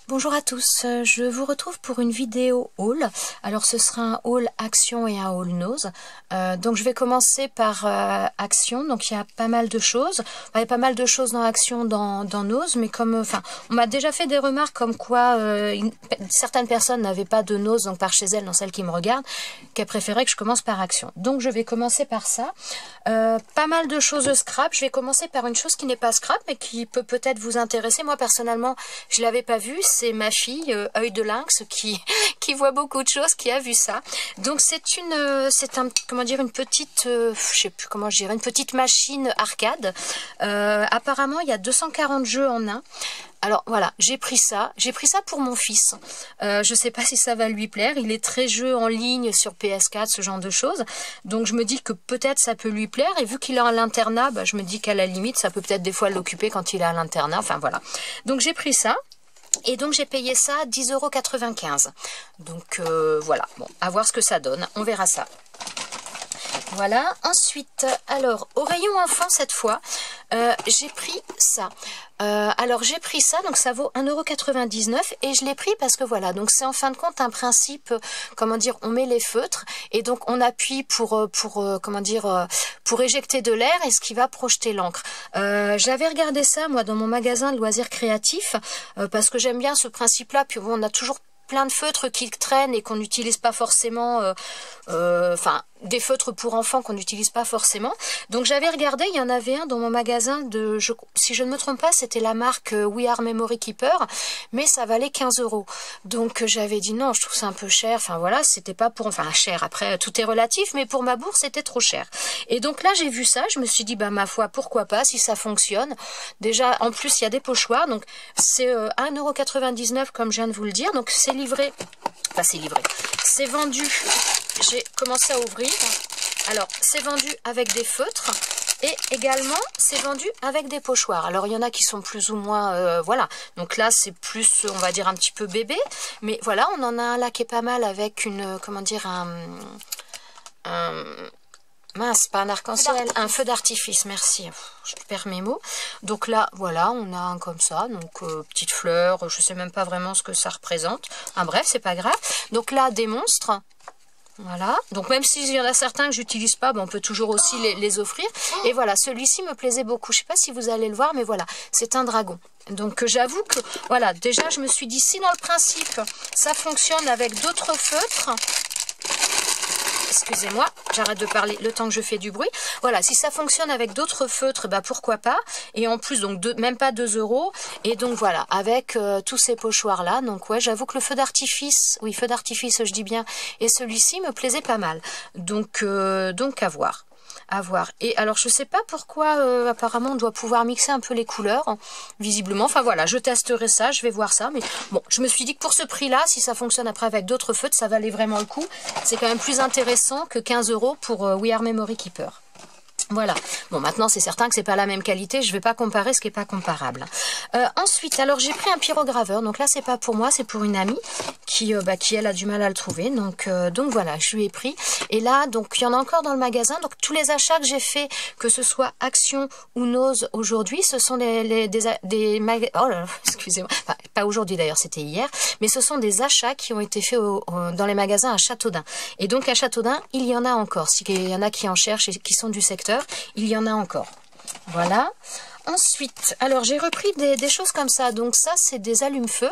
Bonjour à tous, je vous retrouve pour une vidéo haul. Alors ce sera un haul action et un haul nose. Donc je vais commencer par action. Donc il y a pas mal de choses. Enfin, il y a pas mal de choses dans action, dans nose, mais comme, on m'a déjà fait des remarques comme quoi certaines personnes n'avaient pas de nose, donc par chez elles, dans celles qui me regardent, qu'elles préféraient que je commence par action. Donc je vais commencer par ça. Pas mal de choses scrap. Je vais commencer par une chose qui n'est pas scrap, mais qui peut peut-être vous intéresser. Moi personnellement, je l'avais pas vue. C'est ma fille, œil de lynx, qui voit beaucoup de choses, qui a vu ça. Donc c'est une petite, je sais plus comment je dirais, une petite machine arcade. Apparemment, il y a 240 jeux en un. Alors voilà, j'ai pris ça pour mon fils. Je sais pas si ça va lui plaire. Il est très jeu en ligne sur PS4, ce genre de choses. Donc je me dis que peut-être ça peut lui plaire. Et vu qu'il est à l'internat, je me dis qu'à la limite, ça peut peut-être des fois l'occuper quand il est à l'internat. Enfin voilà. Donc j'ai pris ça. Et donc j'ai payé ça 10,95 €. Donc voilà, bon, à voir ce que ça donne, on verra ça. Voilà, ensuite, alors, au rayon enfant cette fois, j'ai pris ça. Donc ça vaut 1,99 € et je l'ai pris parce que voilà, donc c'est en fin de compte un principe, on met les feutres et donc on appuie pour éjecter de l'air et ce qui va projeter l'encre. J'avais regardé ça moi dans mon magasin de loisirs créatifs parce que j'aime bien ce principe-là, puis bon, on a toujours plein de feutres qui traînent et qu'on n'utilise pas forcément, des feutres pour enfants qu'on n'utilise pas forcément. Donc j'avais regardé, il y en avait un dans mon magasin si je ne me trompe pas, c'était la marque We Are Memory Keeper, mais ça valait 15 €. Donc j'avais dit non, je trouve ça un peu cher. Enfin voilà, c'était pas pour, cher. Après tout est relatif, mais pour ma bourse c'était trop cher. Et donc là j'ai vu ça, je me suis dit ma foi, pourquoi pas si ça fonctionne. Déjà en plus il y a des pochoirs, donc c'est 1,99 € comme je viens de vous le dire. Donc c'est livré. C'est vendu. J'ai commencé à ouvrir. Alors, c'est vendu avec des feutres et également, c'est vendu avec des pochoirs. Alors, il y en a qui sont plus ou moins... voilà. Donc là, c'est plus, on va dire, un petit peu bébé. Mais voilà, on en a un là qui est pas mal avec une... mince, pas un arc-en-ciel, un feu d'artifice, merci, je perds mes mots. Donc là, voilà, on a un comme ça, donc petite fleur, je sais même pas vraiment ce que ça représente. Bref, c'est pas grave. Donc là, des monstres, voilà. Donc même s'il y en a certains que j'utilise pas, on peut toujours aussi les offrir. Et voilà, celui-ci me plaisait beaucoup. Je sais pas si vous allez le voir, mais voilà, c'est un dragon. Donc j'avoue que, voilà, déjà je me suis dit, si dans le principe, ça fonctionne avec d'autres feutres... Excusez-moi, j'arrête de parler le temps que je fais du bruit. Voilà, si ça fonctionne avec d'autres feutres, pourquoi pas. Et en plus, donc même pas 2 €. Et donc voilà, avec tous ces pochoirs-là. Donc ouais, j'avoue que le feu d'artifice, je dis bien, et celui-ci me plaisait pas mal. Donc à voir. Et alors je sais pas pourquoi apparemment on doit pouvoir mixer un peu les couleurs, visiblement. Enfin voilà, je testerai ça, je vais voir ça. Mais bon, je me suis dit que pour ce prix-là, si ça fonctionne après avec d'autres feutres, ça valait vraiment le coup. C'est quand même plus intéressant que 15 € pour We Are Memory Keeper. Voilà. Bon, maintenant, c'est certain que c'est pas la même qualité. Je vais pas comparer ce qui est pas comparable. Ensuite, alors, j'ai pris un pyrograveur. Donc là, c'est pas pour moi, c'est pour une amie qui elle, a du mal à le trouver. Donc voilà, je lui ai pris. Et là, donc, il y en a encore dans le magasin. Donc, tous les achats que j'ai fait, que ce soit Action ou Nose aujourd'hui, ce sont excusez-moi. Enfin, pas aujourd'hui d'ailleurs, c'était hier. Mais ce sont des achats qui ont été faits dans les magasins à Châteaudun. Et donc, à Châteaudun, il y en a encore. S'il y en a qui en cherchent et qui sont du secteur, il y en a encore. Voilà. Ensuite, alors j'ai repris des choses comme ça. Donc ça, c'est des allume-feu.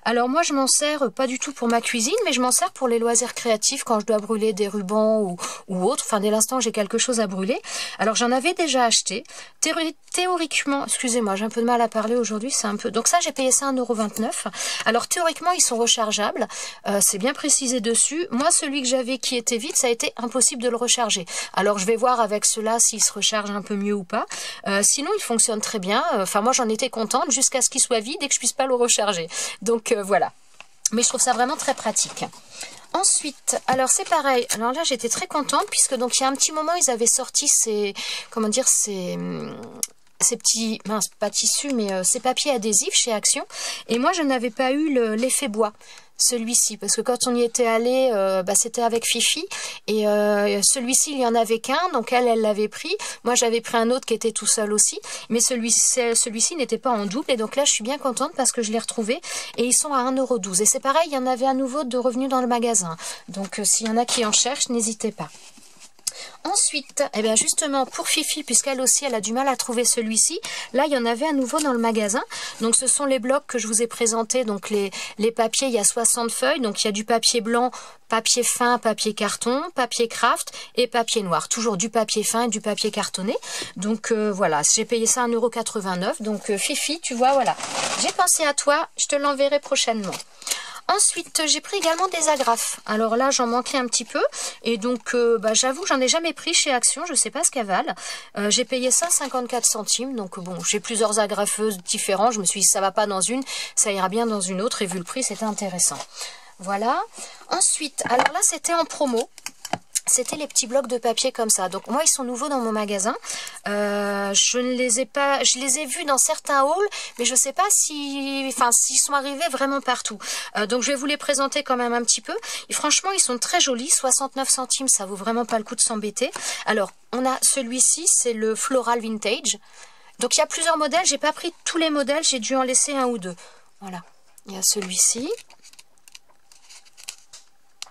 Alors moi, je m'en sers pas du tout pour ma cuisine, mais je m'en sers pour les loisirs créatifs quand je dois brûler des rubans ou autre. Enfin, dès l'instant j'ai quelque chose à brûler. Alors j'en avais déjà acheté. Théoriquement, excusez-moi, j'ai un peu de mal à parler aujourd'hui, c'est un peu... Donc ça, j'ai payé ça 1,29 €. Alors théoriquement, ils sont rechargeables. C'est bien précisé dessus. Moi, celui que j'avais qui était vide, ça a été impossible de le recharger. Alors je vais voir avec cela s'il se recharge un peu mieux ou pas. Sinon, il fonctionne très bien. Enfin, moi, j'en étais contente jusqu'à ce qu'il soit vide et que je puisse pas le recharger. Donc, voilà. Mais je trouve ça vraiment très pratique. Ensuite, alors c'est pareil. Alors là, j'étais très contente puisque donc il y a un petit moment, ils avaient sorti ces petits, pas tissus, mais ces papiers adhésifs chez Action. Et moi, je n'avais pas eu l'effet bois. celui-ci, parce que quand on y était allé, c'était avec Fifi, et celui-ci, il y en avait qu'un, donc elle l'avait pris. Moi, j'avais pris un autre qui était tout seul aussi, mais celui-ci n'était pas en double, et donc là, je suis bien contente parce que je l'ai retrouvé, et ils sont à 1,12 €. Et c'est pareil, il y en avait à nouveau de revenus dans le magasin. Donc, s'il y en a qui en cherchent, n'hésitez pas. Ensuite, eh bien justement pour Fifi, puisqu'elle aussi elle a du mal à trouver celui-ci, là il y en avait à nouveau dans le magasin. Donc ce sont les blocs que je vous ai présentés, donc les papiers, il y a 60 feuilles, donc il y a du papier blanc, papier fin, papier carton, papier craft et papier noir. Toujours du papier fin et du papier cartonné. Donc voilà, j'ai payé ça 1,89 €. Donc Fifi, tu vois, voilà, j'ai pensé à toi, je te l'enverrai prochainement. Ensuite, j'ai pris également des agrafes. Alors là, j'en manquais un petit peu. Et donc, j'avoue, j'en ai jamais pris chez Action. Je sais pas ce qu'elles valent. J'ai payé ça 54 centimes. Donc bon, j'ai plusieurs agrafeuses différentes. Je me suis dit, ça va pas dans une, ça ira bien dans une autre. Et vu le prix, c'était intéressant. Voilà. Ensuite, alors là, c'était en promo. C'était les petits blocs de papier comme ça. Donc moi, ils sont nouveaux dans mon magasin. Je ne les ai pas, je les ai vus dans certains hauls, mais je ne sais pas s'ils sont arrivés vraiment partout. Donc je vais vous les présenter quand même un petit peu. Et franchement, ils sont très jolis. 69 centimes, ça vaut vraiment pas le coup de s'embêter. Alors, on a celui-ci, c'est le Floral Vintage. Donc il y a plusieurs modèles. J'ai pas pris tous les modèles, j'ai dû en laisser un ou deux. Voilà. Il y a celui-ci.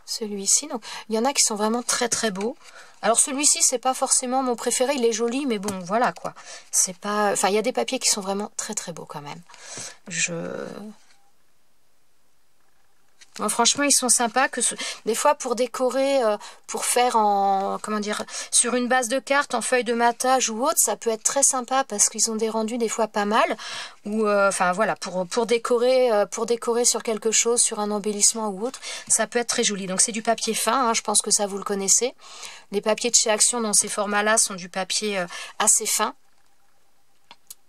Celui-ci, donc il y en a qui sont vraiment très très beaux. Alors celui-ci, c'est pas forcément mon préféré, il est joli, mais bon, voilà quoi. C'est pas, enfin, il y a des papiers qui sont vraiment très très beaux quand même. Bon, franchement, ils sont sympas. Des fois, pour décorer, pour faire sur une base de cartes, en feuille de matage ou autre, ça peut être très sympa parce qu'ils ont des rendus des fois pas mal. Ou, voilà, pour décorer sur quelque chose, sur un embellissement ou autre, ça peut être très joli. Donc, c'est du papier fin, hein, je pense que ça, vous le connaissez. Les papiers de chez Action dans ces formats-là sont du papier assez fin.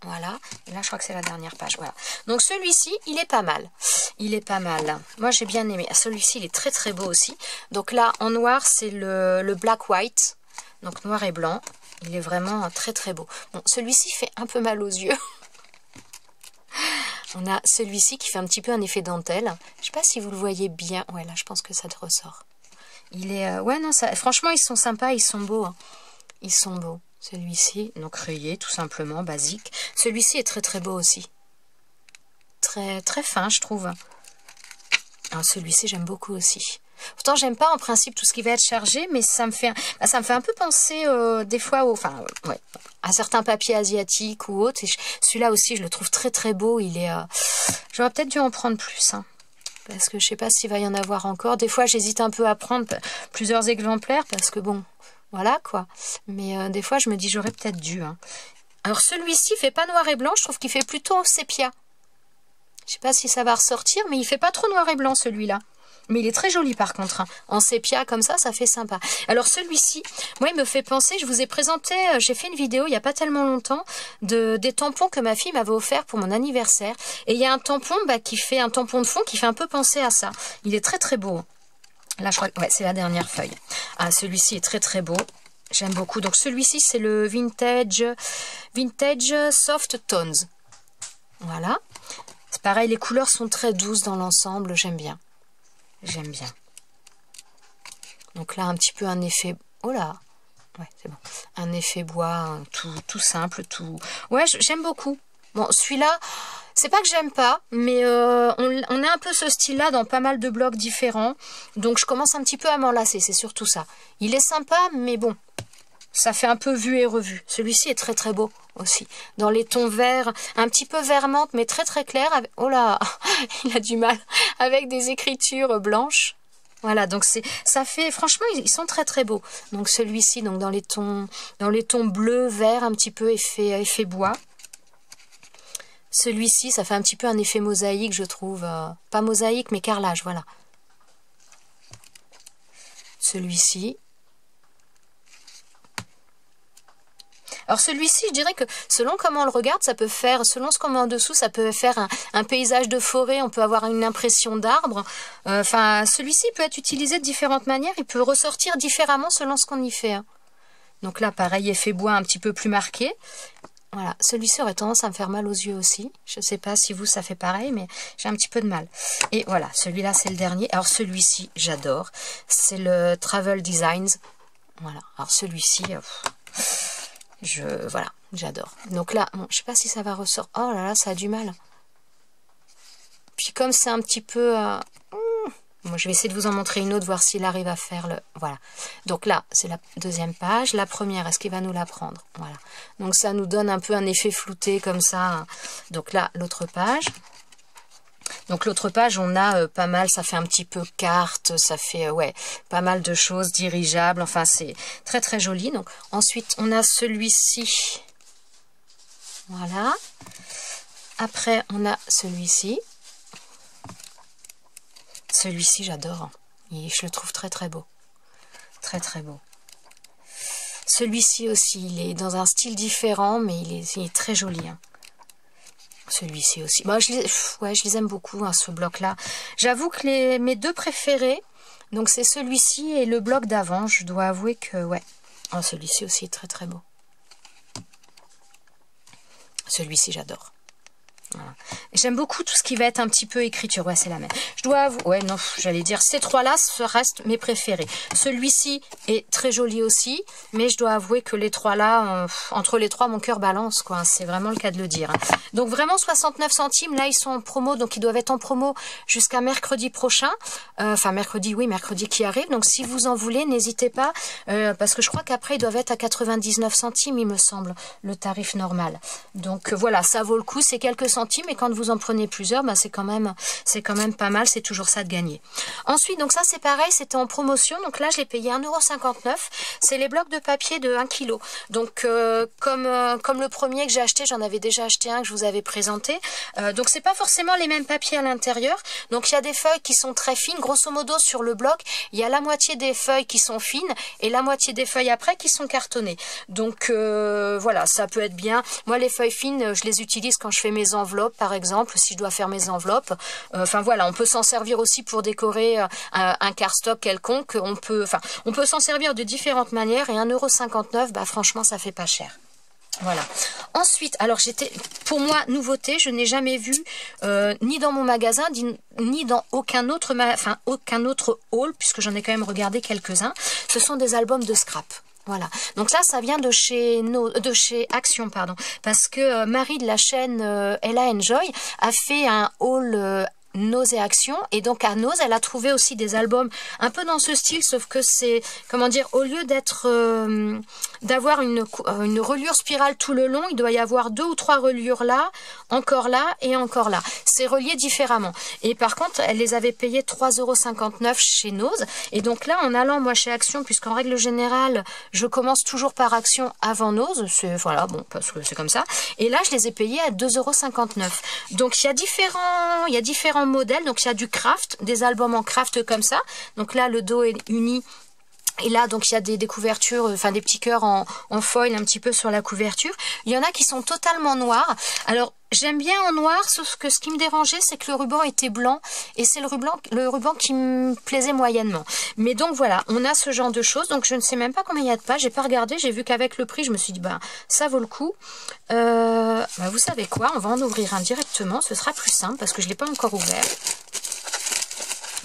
Voilà, et là je crois que c'est la dernière page, voilà. Donc celui-ci, il est pas mal. Il est pas mal. Moi j'ai bien aimé. Celui-ci, il est très très beau aussi. Donc là, en noir, c'est le black white. Donc noir et blanc. Il est vraiment très très beau. Bon, celui-ci fait un peu mal aux yeux. On a celui-ci qui fait un petit peu un effet dentelle. Je sais pas si vous le voyez bien. Ouais, là je pense que ça te ressort. Il est... ouais, non, franchement, ils sont sympas, ils sont beaux. Hein. Ils sont beaux. Celui-ci, donc rayé, tout simplement, basique. Celui-ci est très très beau aussi. Très très fin, je trouve. Celui-ci, j'aime beaucoup aussi. Pourtant, j'aime pas en principe tout ce qui va être chargé, mais ça me fait un peu penser des fois à certains papiers asiatiques ou autres. Celui-là aussi, je le trouve très très beau. Il est, j'aurais peut-être dû en prendre plus, hein, parce que je sais pas s'il va y en avoir encore. Des fois, j'hésite un peu à prendre plusieurs exemplaires parce que bon. Voilà quoi. Mais des fois, je me dis, j'aurais peut-être dû. Hein. Alors, celui-ci fait pas noir et blanc. Je trouve qu'il fait plutôt sépia. Je sais pas si ça va ressortir, mais il fait pas trop noir et blanc, celui-là. Mais il est très joli, par contre. Hein. En sépia, comme ça fait sympa. Alors, celui-ci, moi, il me fait penser... Je vous ai présenté... J'ai fait une vidéo, il n'y a pas tellement longtemps, des tampons que ma fille m'avait offert pour mon anniversaire. Et il y a un tampon qui fait un tampon de fond qui fait un peu penser à ça. Il est très, très beau. Là, je crois que c'est la dernière feuille. Ah, celui-ci est très très beau. J'aime beaucoup. Donc, celui-ci, c'est le Vintage Soft Tones. Voilà. C'est pareil, les couleurs sont très douces dans l'ensemble. J'aime bien. J'aime bien. Donc là, un petit peu un effet... Oh là! Ouais, c'est bon. Un effet bois, tout simple, tout... Ouais, j'aime beaucoup. Bon, celui-là... C'est pas que j'aime pas, mais on a un peu ce style-là dans pas mal de blocs différents. Donc je commence un petit peu à m'en lasser, c'est surtout ça. Il est sympa, mais bon, ça fait un peu vu et revu. Celui-ci est très très beau aussi. Dans les tons verts, un petit peu vert menthe, mais très très clair. Oh là, il a du mal. Avec des écritures blanches. Voilà, donc ça fait... Franchement, ils sont très très beaux. Donc celui-ci, donc dans les tons bleu, vert, un petit peu effet bois. Celui-ci, ça fait un petit peu un effet mosaïque, je trouve. Pas mosaïque, mais carrelage, voilà. Celui-ci. Alors celui-ci, je dirais que selon comment on le regarde, ça peut faire, selon ce qu'on met en dessous, ça peut faire un paysage de forêt, on peut avoir une impression d'arbre. Celui-ci peut être utilisé de différentes manières, il peut ressortir différemment selon ce qu'on y fait. Hein. Donc là, pareil, effet bois un petit peu plus marqué. Voilà, celui-ci aurait tendance à me faire mal aux yeux aussi. Je ne sais pas si vous, ça fait pareil, mais j'ai un petit peu de mal. Et voilà, celui-là, c'est le dernier. Alors, celui-ci, j'adore. C'est le Travel Designs. Voilà, alors celui-ci, voilà, j'adore. Donc là, bon, je ne sais pas si ça va ressortir. Oh là là, ça a du mal. Puis comme c'est un petit peu... Moi, je vais essayer de vous en montrer une autre, voir s'il arrive à faire le... Voilà. Donc là, c'est la deuxième page. La première, est-ce qu'il va nous la prendre? Voilà. Donc ça nous donne un peu un effet flouté comme ça. Donc là, l'autre page. Donc l'autre page, on a pas mal, ça fait un petit peu carte, ça fait ouais, pas mal de choses dirigeables. Enfin, c'est très très joli. Donc ensuite, on a celui-ci. Voilà. Après, on a celui-ci. Celui-ci, j'adore. Je le trouve très très beau. Très très beau. Celui-ci aussi, il est dans un style différent, mais il est très joli. Hein. Celui-ci aussi. Bon, je les aime beaucoup, hein, ce bloc-là. J'avoue que mes deux préférés, donc c'est celui-ci et le bloc d'avant. Je dois avouer que, ouais. Oh, celui-ci aussi est très très beau. Celui-ci, j'adore. Voilà. J'aime beaucoup tout ce qui va être un petit peu écriture. Ouais, c'est la même. Je dois avouer... Ouais, non, j'allais dire, ces trois-là restent mes préférés. Celui-ci est très joli aussi, mais je dois avouer que les trois-là, entre les trois, mon cœur balance, quoi. C'est vraiment le cas de le dire. Donc, vraiment, 69 centimes. Là, ils sont en promo, donc ils doivent être en promo jusqu'à mercredi prochain. Enfin, mercredi, oui, mercredi qui arrive. Donc, si vous en voulez, n'hésitez pas, parce que je crois qu'après, ils doivent être à 99 centimes, il me semble, le tarif normal. Donc, voilà, ça vaut le coup. C'est quelques centimes, et quand vous en prenez plusieurs, bah, c'est quand même pas mal, c'est toujours ça de gagner. Ensuite, donc ça c'est pareil, c'était en promotion, donc là je l'ai payé 1,59 €. C'est les blocs de papier de 1 kg. Donc comme le premier que j'ai acheté, j'en avais déjà acheté un que je vous avais présenté. Donc c'est pas forcément les mêmes papiers à l'intérieur. Donc il y a des feuilles qui sont très fines, grosso modo sur le bloc, il y a la moitié des feuilles qui sont fines et la moitié des feuilles après qui sont cartonnées. Donc voilà, ça peut être bien. Moi les feuilles fines, je les utilise quand je fais mes enveloppes par exemple, si je dois faire mes enveloppes. Enfin voilà, on peut s'en servir aussi pour décorer un cardstock quelconque. On peut s'en servir de différentes manières et 1,59 €, bah franchement ça fait pas cher. Voilà. Ensuite, alors pour moi, nouveauté, je n'ai jamais vu ni dans mon magasin, ni dans aucun autre haul, puisque j'en ai quand même regardé quelques-uns. Ce sont des albums de scrap. Voilà, donc là ça vient de chez Action, pardon, parce que Marie de la chaîne Ella Enjoy a fait un haul Nose et Action, et donc à Nose elle a trouvé aussi des albums un peu dans ce style, sauf que c'est, comment dire, au lieu d'avoir une reliure spirale tout le long, il doit y avoir 2 ou 3 reliures là, encore là et encore là. C'est relié différemment. Et par contre, elle les avait payés 3,59 € chez Nose. Et donc là, en allant moi chez Action, puisqu'en règle générale, je commence toujours par Action avant Nose, voilà, bon, parce que c'est comme ça. Et là, je les ai payés à 2,59 €. Donc il y a différents modèles. Donc il y a du craft, des albums en craft comme ça. Donc là, le dos est uni. Et là, donc, il y a des couvertures, enfin des petits cœurs en foil un petit peu sur la couverture. Il y en a qui sont totalement noirs. Alors, j'aime bien en noir, sauf que ce qui me dérangeait, c'est que le ruban était blanc. Et c'est le ruban qui me plaisait moyennement. Mais donc, voilà, on a ce genre de choses. Donc, je ne sais même pas combien il y a de pages. J'ai pas regardé. J'ai vu qu'avec le prix, je me suis dit, bah, ça vaut le coup. Vous savez quoi? On va en ouvrir un directement. Ce sera plus simple parce que je ne l'ai pas encore ouvert.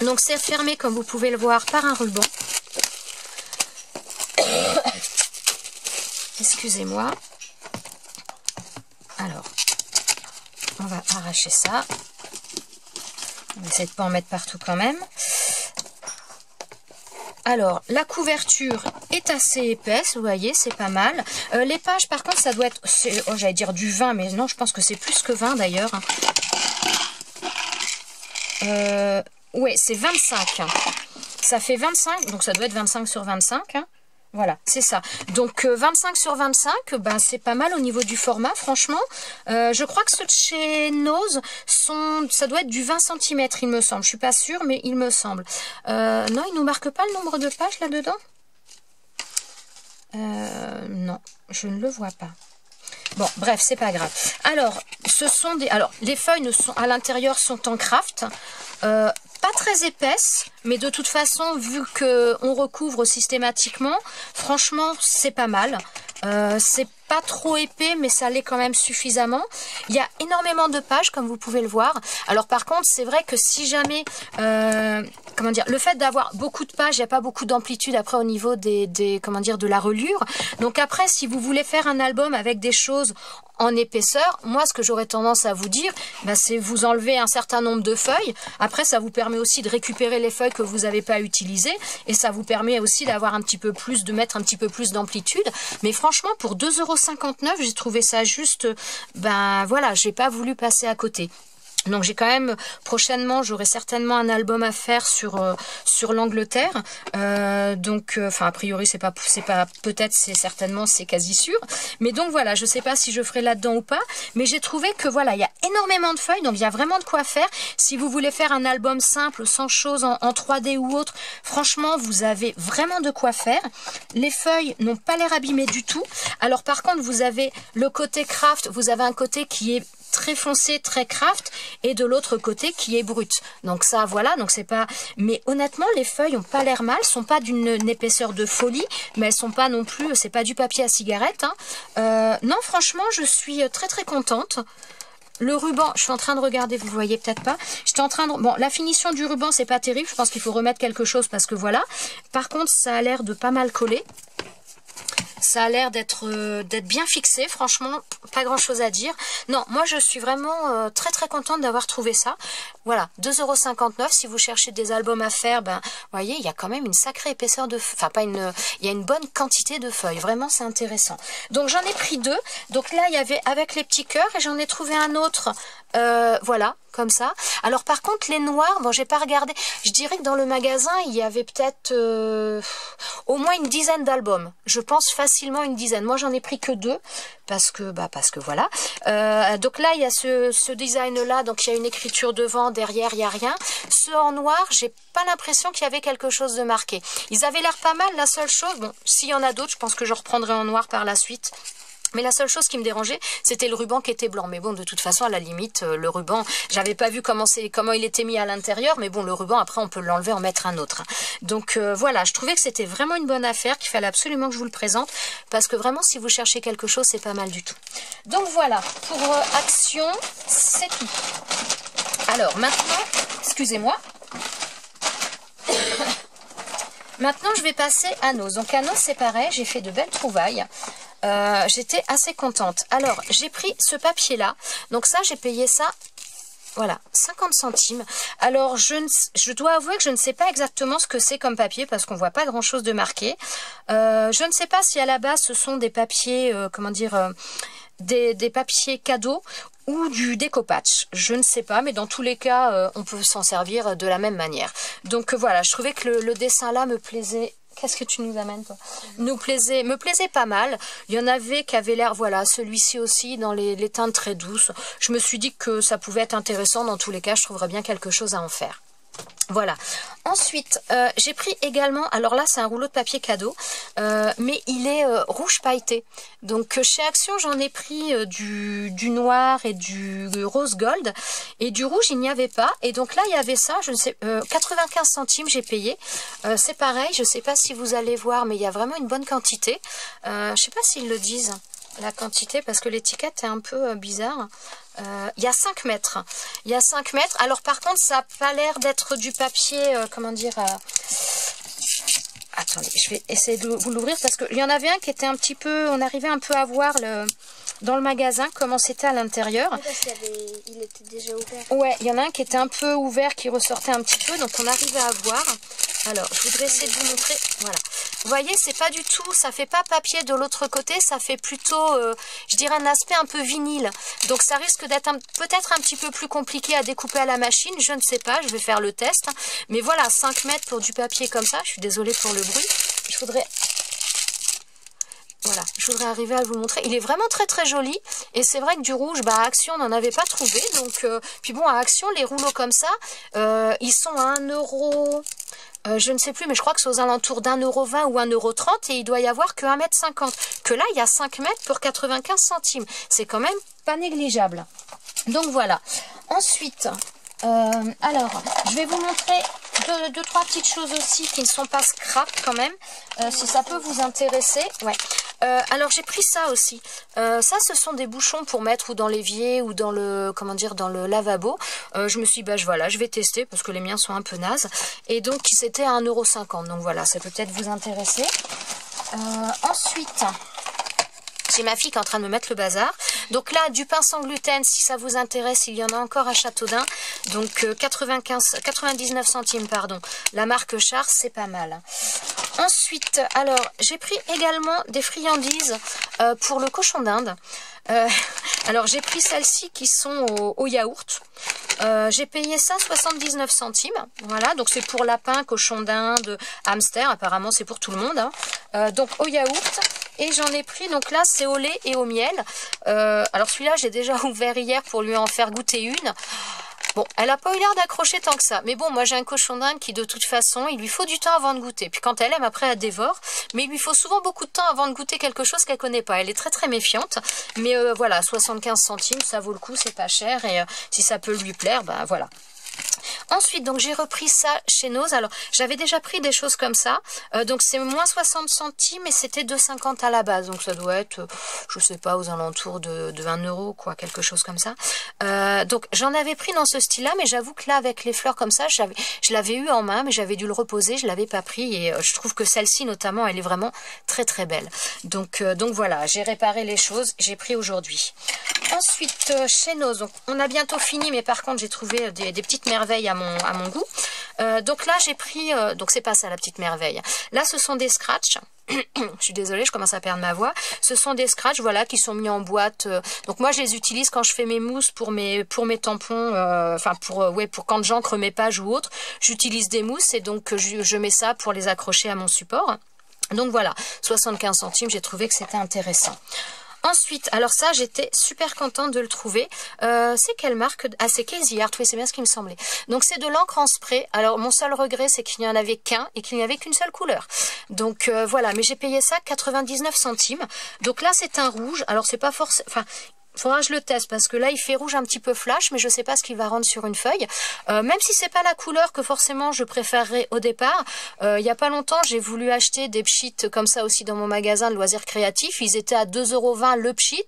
Donc, c'est fermé, comme vous pouvez le voir, par un ruban. Excusez-moi. Alors, on va arracher ça. On va essayer de ne pas en mettre partout quand même. Alors, la couverture est assez épaisse, vous voyez, c'est pas mal. Les pages, par contre, ça doit être, j'allais dire du 20, mais non, je pense que c'est plus que 20 d'ailleurs. Ouais, c'est 25. Ça fait 25, donc ça doit être 25 sur 25. Hein. Voilà, c'est ça. Donc 25 sur 25, ben, c'est pas mal au niveau du format, franchement. Je crois que ceux de chez Nose, ça doit être du 20 cm, il me semble. Je suis pas sûre, mais il me semble. Non, il nous marque pas le nombre de pages là-dedans? Non, je ne le vois pas. Bon, bref, c'est pas grave. Alors, les feuilles à l'intérieur sont en craft. Pas très épaisse, mais de toute façon, vu qu'on recouvre systématiquement, franchement, c'est pas mal. C'est pas trop épais, mais ça l'est quand même suffisamment. Il y a énormément de pages, comme vous pouvez le voir. Alors par contre, c'est vrai que si jamais, comment dire, le fait d'avoir beaucoup de pages, il n'y a pas beaucoup d'amplitude après au niveau comment dire, de la reliure. Donc après, si vous voulez faire un album avec des choses en épaisseur, moi ce que j'aurais tendance à vous dire, c'est vous enlever un certain nombre de feuilles. Après, ça vous permet aussi de récupérer les feuilles que vous n'avez pas utilisées, et ça vous permet aussi d'avoir un petit peu plus, de mettre un petit peu plus d'amplitude. Mais franchement, pour 2,59 €, j'ai trouvé ça juste, voilà, j'ai pas voulu passer à côté. Donc j'ai quand même, prochainement, j'aurai certainement un album à faire sur l'Angleterre. Enfin a priori c'est pas peut-être, c'est certainement, c'est quasi sûr. Mais donc voilà, je sais pas si je ferai là-dedans ou pas. Mais j'ai trouvé que voilà, il y a énormément de feuilles, donc il y a vraiment de quoi faire. Si vous voulez faire un album simple, sans choses en 3D ou autre, franchement, vous avez vraiment de quoi faire. Les feuilles n'ont pas l'air abîmées du tout. Alors par contre, vous avez le côté craft, vous avez un côté qui est très foncé, très craft, et de l'autre côté qui est brut. Donc ça, voilà, donc c'est pas... Mais honnêtement, les feuilles ont pas l'air mal, sont pas d'une épaisseur de folie, mais elles sont pas non plus, c'est pas du papier à cigarette, hein. Non, franchement, je suis très très contente. Le ruban, je suis en train de regarder, vous voyez peut-être pas. J'étais en train de... Bon, la finition du ruban, c'est pas terrible, je pense qu'il faut remettre quelque chose parce que voilà. Par contre, ça a l'air de pas mal coller. Ça a l'air d'être bien fixé, franchement, pas grand chose à dire. Non, moi je suis vraiment très très contente d'avoir trouvé ça. Voilà, 2,59 €. Si vous cherchez des albums à faire, vous voyez, il y a quand même une sacrée épaisseur de... Enfin, pas une... Il y a une bonne quantité de feuilles, vraiment c'est intéressant. Donc j'en ai pris 2. Donc là, il y avait avec les petits cœurs et j'en ai trouvé un autre, voilà, comme ça. Alors par contre, les noirs, bon, j'ai pas regardé. Je dirais que dans le magasin, il y avait peut-être au moins une dizaine d'albums. Je pense facilement une dizaine. Moi, j'en ai pris que 2 parce que voilà. Donc là, il y a ce design-là. Donc il y a une écriture devant, derrière, il y a rien. Ceux en noir, j'ai pas l'impression qu'il y avait quelque chose de marqué. Ils avaient l'air pas mal. La seule chose, bon, s'il y en a d'autres, je pense que je reprendrai en noir par la suite. Mais la seule chose qui me dérangeait, c'était le ruban qui était blanc. Mais bon, de toute façon, à la limite, le ruban, j'avais pas vu comment il était mis à l'intérieur. Mais bon, le ruban, après, on peut l'enlever, en mettre un autre. Donc voilà, je trouvais que c'était vraiment une bonne affaire, qu'il fallait absolument que je vous le présente. Parce que vraiment, si vous cherchez quelque chose, c'est pas mal du tout. Donc voilà, pour Action, c'est tout. Alors maintenant, excusez-moi. Maintenant, je vais passer à Nose. Donc à Nose, c'est pareil, j'ai fait de belles trouvailles. J'étais assez contente. Alors, j'ai pris ce papier-là. Donc ça, j'ai payé ça, voilà, 50 centimes. Alors, je dois avouer que je ne sais pas exactement ce que c'est comme papier parce qu'on voit pas grand-chose de marqué. Je ne sais pas si à la base, ce sont des papiers, comment dire, des papiers cadeaux ou du découpage. Je ne sais pas, mais dans tous les cas, on peut s'en servir de la même manière. Donc voilà, je trouvais que le dessin là me plaisait. Qu'est-ce que tu nous amènes, toi? Me plaisait pas mal. Il y en avait qui avaient l'air, voilà, celui-ci aussi, dans les teintes très douces. Je me suis dit que ça pouvait être intéressant. Dans tous les cas, je trouverais bien quelque chose à en faire. Voilà. Ensuite, j'ai pris également, alors là c'est un rouleau de papier cadeau, mais il est rouge pailleté. Donc chez Action j'en ai pris du noir et du rose gold, et du rouge il n'y avait pas. Et donc là il y avait ça, je ne sais, 95 centimes j'ai payé. C'est pareil, je ne sais pas si vous allez voir, mais il y a vraiment une bonne quantité. Je ne sais pas s'ils le disent, la quantité, parce que l'étiquette est un peu bizarre. Il y a 5 mètres. Il y a 5 mètres. Alors par contre, ça n'a pas l'air d'être du papier, comment dire... Attendez, je vais essayer de vous l'ouvrir parce qu'il y en avait un qui était un petit peu... On arrivait un peu à voir dans le magasin comment c'était à l'intérieur. Oui, parce qu'il était déjà ouvert. Ouais, il y en a un qui était un peu ouvert, qui ressortait un petit peu, donc on arrivait à voir. Alors, je voudrais essayer de vous montrer. Voilà. Vous voyez, c'est pas du tout, ça fait pas papier de l'autre côté, ça fait plutôt, je dirais, un aspect un peu vinyle. Donc ça risque d'être peut-être un petit peu plus compliqué à découper à la machine, je ne sais pas, je vais faire le test. Mais voilà, 5 mètres pour du papier comme ça, je suis désolée pour le bruit. Je voudrais arriver à vous montrer. Il est vraiment très très joli. Et c'est vrai que du rouge, à Action, on n'en avait pas trouvé. Donc, puis bon, à Action, les rouleaux comme ça, ils sont à 1 €. Je ne sais plus, mais je crois que c'est aux alentours d'1,20 € ou 1,30 € et il doit y avoir que 1,50 m. Que là, il y a 5 mètres pour 95 centimes. C'est quand même pas négligeable. Donc voilà. Ensuite, alors, je vais vous montrer deux, trois petites choses aussi qui ne sont pas scrap quand même, si ça peut vous intéresser. Ouais. Alors j'ai pris ça aussi. Ça, ce sont des bouchons pour mettre ou dans l'évier ou dans le, comment dire, dans le lavabo. Je me suis dit, bah, voilà, je vais tester parce que les miens sont un peu nazes. Et donc, c'était à 1,50 €. Donc voilà, ça peut peut-être vous intéresser. Ensuite, j'ai ma fille qui est en train de me mettre le bazar. Donc là, du pain sans gluten, si ça vous intéresse, il y en a encore à Châteaudun. Donc 99 centimes, pardon. La marque Char, c'est pas mal. Ensuite, alors, j'ai pris également des friandises pour le cochon d'Inde. Alors, j'ai pris celles-ci qui sont au yaourt. J'ai payé ça 79 centimes. Voilà, donc c'est pour lapin, cochon d'Inde, hamster. Apparemment, c'est pour tout le monde. Hein. Donc, au yaourt. Et j'en ai pris, donc là, c'est au lait et au miel. Alors, celui-là, j'ai déjà ouvert hier pour lui en faire goûter une. Bon, elle n'a pas eu l'air d'accrocher tant que ça. Mais bon, moi j'ai un cochon d'Inde qui de toute façon, il lui faut du temps avant de goûter. Puis quand elle aime, après elle dévore. Mais il lui faut souvent beaucoup de temps avant de goûter quelque chose qu'elle connaît pas. Elle est très très méfiante. Mais voilà, 75 centimes, ça vaut le coup, c'est pas cher. Et si ça peut lui plaire, ben voilà. Ensuite, donc j'ai repris ça chez Noz. Alors, j'avais déjà pris des choses comme ça. Donc, c'est moins 60 centimes et c'était 2,50 à la base. Donc, ça doit être, je sais pas, aux alentours de 1 €, quoi, quelque chose comme ça. Donc, j'en avais pris dans ce style-là, mais j'avoue que là, avec les fleurs comme ça, je l'avais eu en main, mais j'avais dû le reposer. Je l'avais pas pris et je trouve que celle-ci, notamment, elle est vraiment très, très belle. Donc voilà, j'ai réparé les choses. J'ai pris aujourd'hui. Ensuite, chez Noz, donc, on a bientôt fini, mais par contre, j'ai trouvé des petites merveilles à mon goût. Donc là, j'ai pris... donc, c'est pas ça, la petite merveille. Là, ce sont des scratchs. Je suis désolée, je commence à perdre ma voix. Ce sont des scratchs, voilà, qui sont mis en boîte. Donc moi, je les utilise quand je fais mes mousses pour mes tampons, enfin pour quand j'encre mes pages ou autres. J'utilise des mousses et donc je mets ça pour les accrocher à mon support. Donc voilà, 75 centimes, j'ai trouvé que c'était intéressant. Ensuite, alors ça, j'étais super contente de le trouver. C'est quelle marque? Ah, c'est Casey Art, oui, c'est bien ce qui me semblait. Donc, c'est de l'encre en spray. Alors, mon seul regret, c'est qu'il n'y en avait qu'un et qu'il n'y avait qu'une seule couleur. Donc, voilà, mais j'ai payé ça 99 centimes. Donc là, c'est un rouge. Alors, c'est pas forcément... Enfin, faudra que je le teste parce que là il fait rouge un petit peu flash, mais je sais pas ce qu'il va rendre sur une feuille. Même si c'est pas la couleur que forcément je préférerais au départ. Il y a pas longtemps j'ai voulu acheter des pchits comme ça aussi dans mon magasin de loisirs créatifs. Ils étaient à 2,20 € le pchit.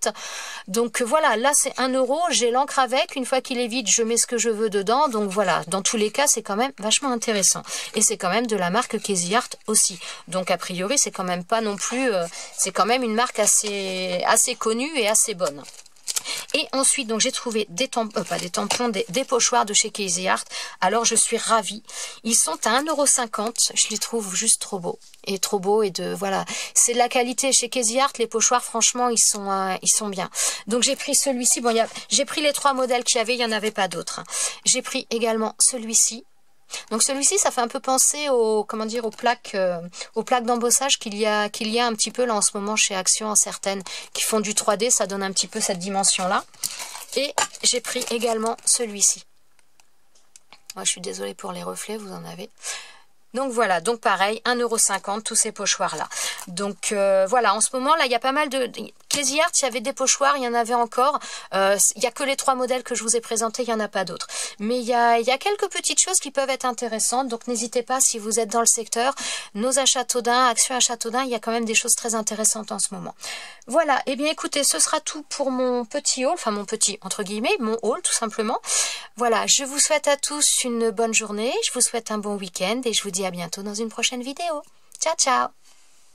Donc voilà, là c'est 1 €. J'ai l'encre avec. Une fois qu'il est vide, je mets ce que je veux dedans. Donc voilà, dans tous les cas c'est quand même vachement intéressant. Et c'est quand même de la marque Casey Art aussi. Donc a priori c'est quand même pas non plus. C'est quand même une marque assez connue et assez bonne. Et ensuite, donc j'ai trouvé des tampons, pas des tampons, des pochoirs de chez Casey Art. Alors je suis ravie. Ils sont à 1,50 €. Je les trouve juste trop beaux. Et trop beaux et voilà. C'est de la qualité chez Casey Art. Les pochoirs, franchement, ils sont bien. Donc j'ai pris celui-ci. Bon, j'ai pris les 3 modèles qu'il y avait. Il n'y en avait pas d'autres. J'ai pris également celui-ci. Donc celui-ci, ça fait un peu penser aux plaques d'embossage qu'il y a un petit peu là en ce moment chez Action, en certaines qui font du 3D, ça donne un petit peu cette dimension-là. Et j'ai pris également celui-ci. Moi, je suis désolée pour les reflets, vous en avez. Donc voilà, donc pareil, 1,50 € tous ces pochoirs-là. Donc voilà, en ce moment, là, il y a pas mal de... Casey Art, il y avait des pochoirs, il y en avait encore. Il n'y a que les 3 modèles que je vous ai présentés, il n'y en a pas d'autres. Mais il y a quelques petites choses qui peuvent être intéressantes, donc n'hésitez pas si vous êtes dans le secteur. Noz à Châteaudun, Action à Châteaudun, il y a quand même des choses très intéressantes en ce moment. Voilà, et bien écoutez, ce sera tout pour mon petit haul, enfin mon petit, entre guillemets, mon haul tout simplement. Voilà, je vous souhaite à tous une bonne journée, je vous souhaite un bon week-end et je vous dis à bientôt dans une prochaine vidéo. Ciao, ciao!